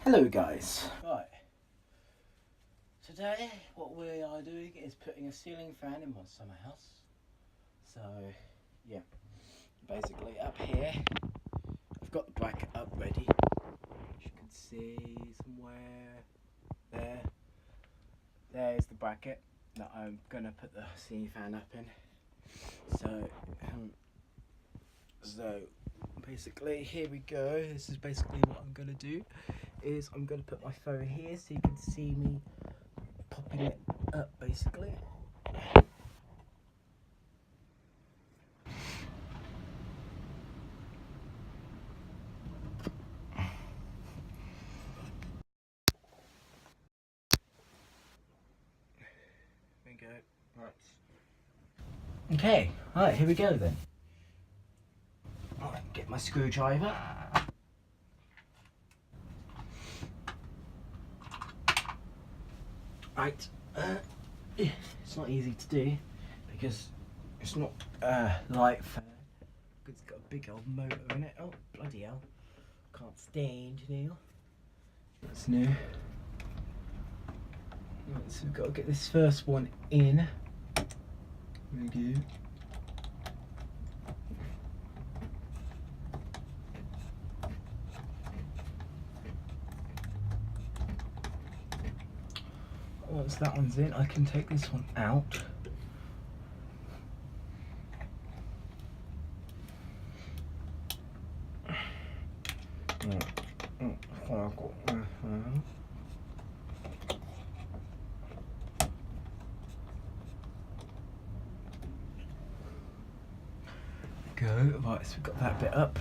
Hello guys. Right, today what we are doing is putting a ceiling fan in my summer house. So yeah, basically up here I've got the bracket up ready. As you can see somewhere there, there's the bracket that I'm gonna put the ceiling fan up in. So basically here we go. This is basically what I'm gonna do. Is I'm going to put my phone here so you can see me popping it up basically. There we go. Right. Okay, alright, here we go then. Alright, get my screwdriver. Right, it's not easy to do because it's not light fan. It's got a big old motor in it. Oh, bloody hell. Can't stand now. That's new. Right, so we've got to get this first one in. There we go. Once that one's in, I can take this one out. Go, right, so we've got that bit up.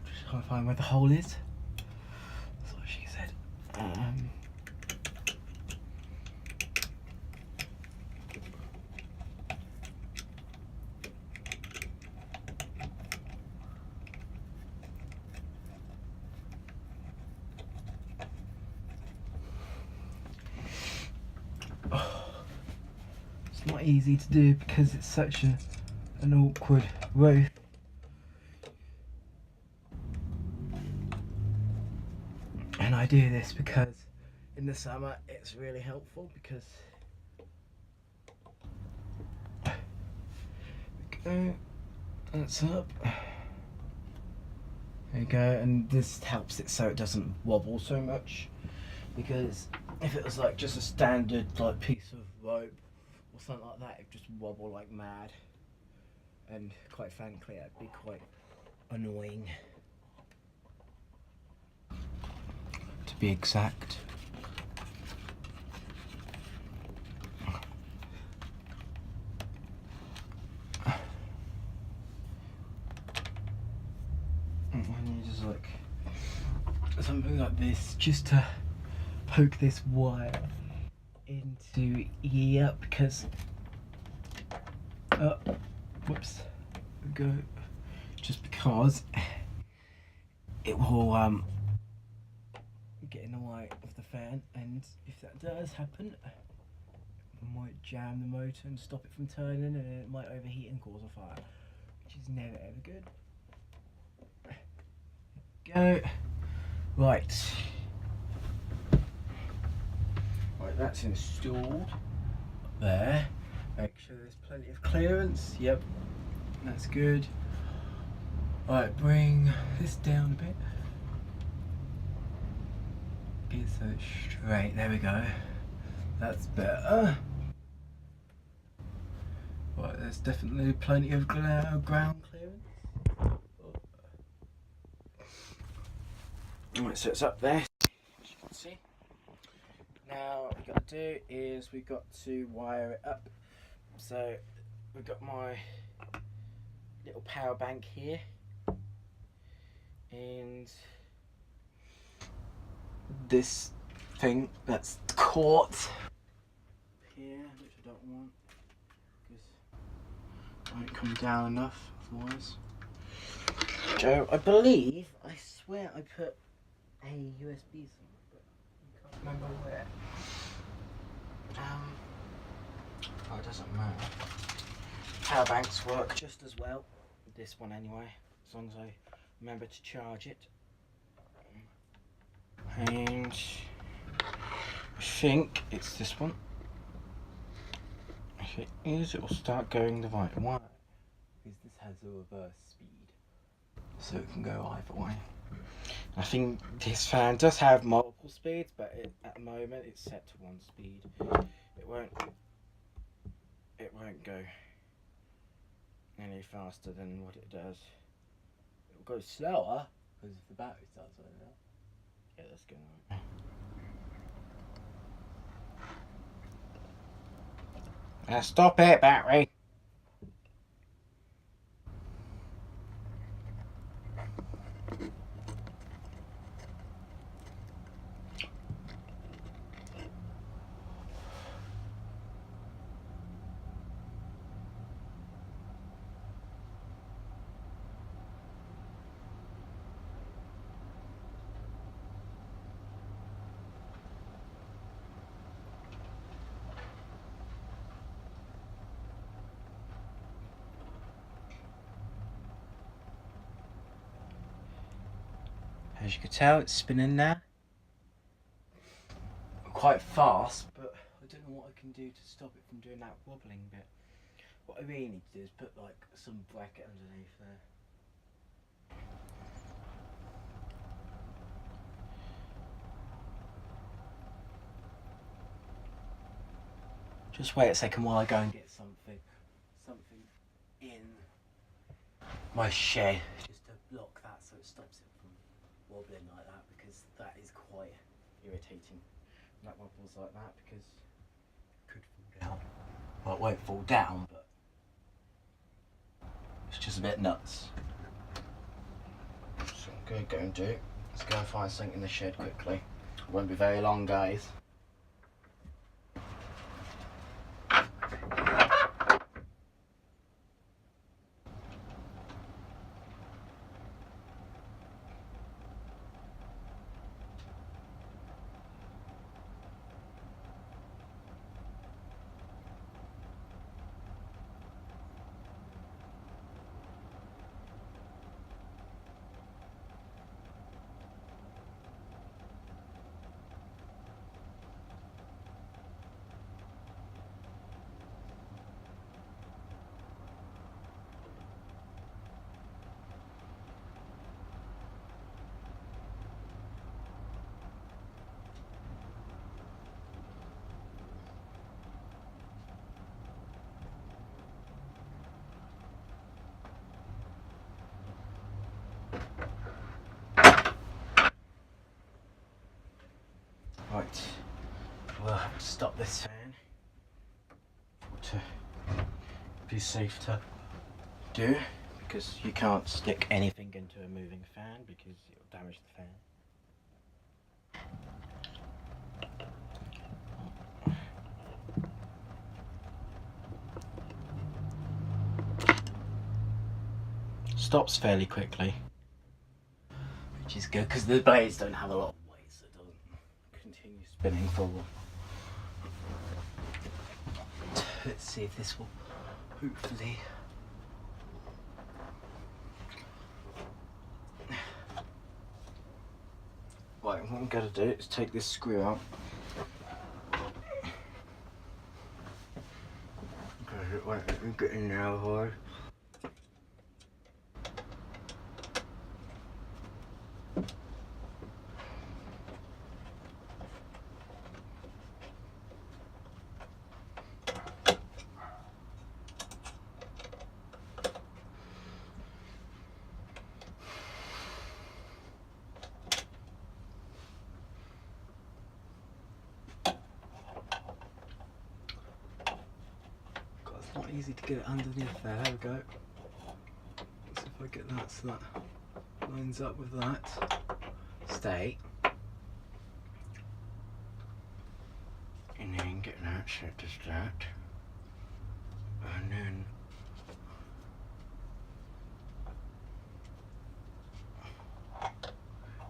Just trying to find where the hole is. That's what she said. It's not easy to do because it's such an awkward roof. And I do this because in the summer it's really helpful because go, that's up. There you go, and this helps it so it doesn't wobble so much, because if it was like just a standard like piece of rope or something like that, it'd just wobble like mad, and quite frankly that'd be quite annoying, to be exact. And you just like something like this just to poke this wire into here, because whoops, there we go, just because it will get in the way of the fan, and if that does happen, it might jam the motor and stop it from turning, and it might overheat and cause a fire, which is never ever good. Go. Right, that's installed there. Make sure there's plenty of clearance. Yep, that's good. Right, bring this down a bit. Get so straight. There we go. That's better. Right, there's definitely plenty of ground clearance. Right, so it's up there, as you can see. Now what we've got to do is we've got to wire it up. So we've got my little power bank here, and this thing that's the cord here, which I don't want because it won't come down enough otherwise. So I believe, I swear I put a USB somewhere, but I can't remember where. Oh, it doesn't matter. power banks work just as well. This one anyway, as long as I remember to charge it. And I think it's this one. If it is, it will start going the right way. Because this has a reverse speed, so it can go either way. I think this fan does have multiple speeds, but at the moment it's set to one speed. It won't go any faster than what it does. It will go slower because if the battery starts running out. Yeah, that's going on. Stop it, battery! As you can tell, it's spinning now. Quite fast, but I don't know what I can do to stop it from doing that wobbling bit. What I really need to do is put like some bracket underneath there. Just wait a second while I go and get something in my shed just to block that so it stops it from wobbling like that, because that is quite irritating. That wobbles like that because it could fall down. Well, it won't fall down, but it's just a bit nuts. So I'm going to go and do. Let's go and find something in the shed quickly. It won't be very long, guys. Right, we'll have to stop this fan to be safe to do, because you can't stick anything into a moving fan because it'll damage the fan. Stops fairly quickly, which is good because the blades don't have a lot of weight, so it doesn't continue spinning forward. Let's see if this will hopefully. Right, what I'm going to do is take this screw out. Because it won't let me get in there hard. It's not easy to get it underneath there. There we go. So if I get that so that lines up with that. Stay. And then get that set to that. And then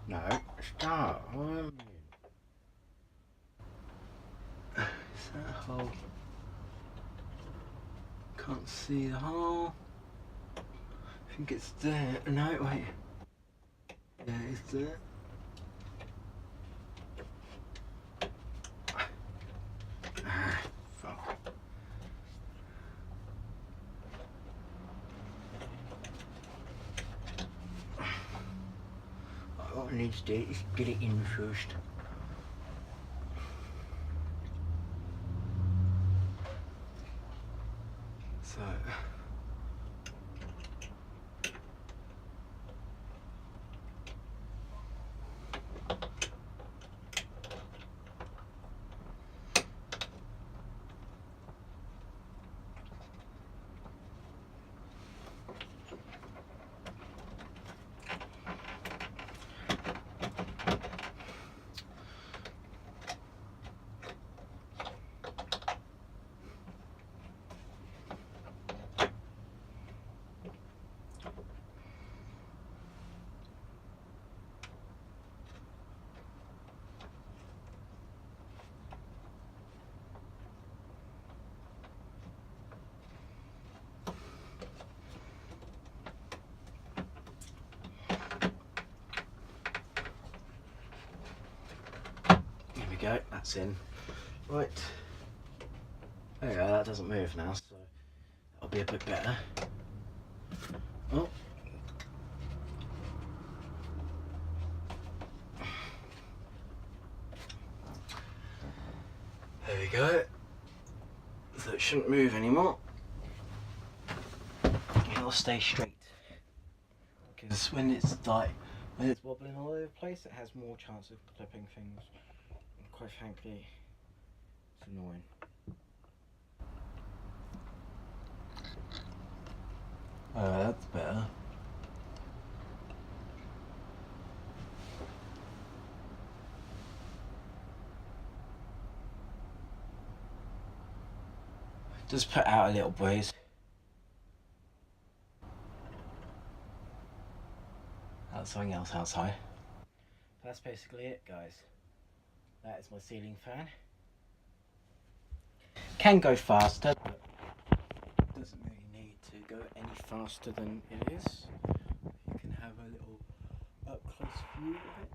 no, start. Is that hole? Can't see the hole. I think it's there. No, wait. Yeah, it's there. Ah, fuck. What I need to do is get it in first. So there we go, that's in. Right. There we go, that doesn't move now, so that'll be a bit better. Oh. There we go. So it shouldn't move anymore. It'll stay straight. Because when it's wobbling all over the place, it has more chance of clipping things. And quite frankly, it's annoying. Oh, that's better. Just put out a little breeze. That's something else outside. That's basically it, guys. That is my ceiling fan. Can go faster, but doesn't really need to go any faster than it is. You can have a little up close view of it.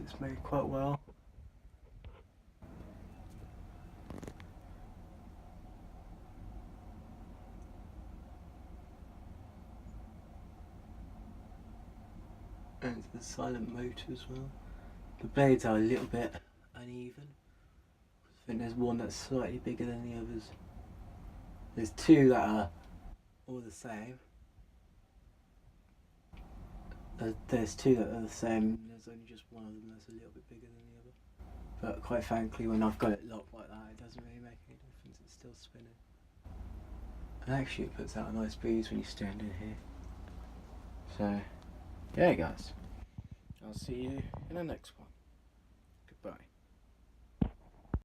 It's made quite well. And the silent motor as well. The blades are a little bit uneven. I think there's one that's slightly bigger than the others. There's two that are all the same. There's two that are the same. There's only just one of them that's a little bit bigger than the other. But quite frankly, when I've got it locked like that, it doesn't really make any difference. It's still spinning. And actually it puts out a nice breeze when you stand in here. So, yeah guys, I'll see you in the next one.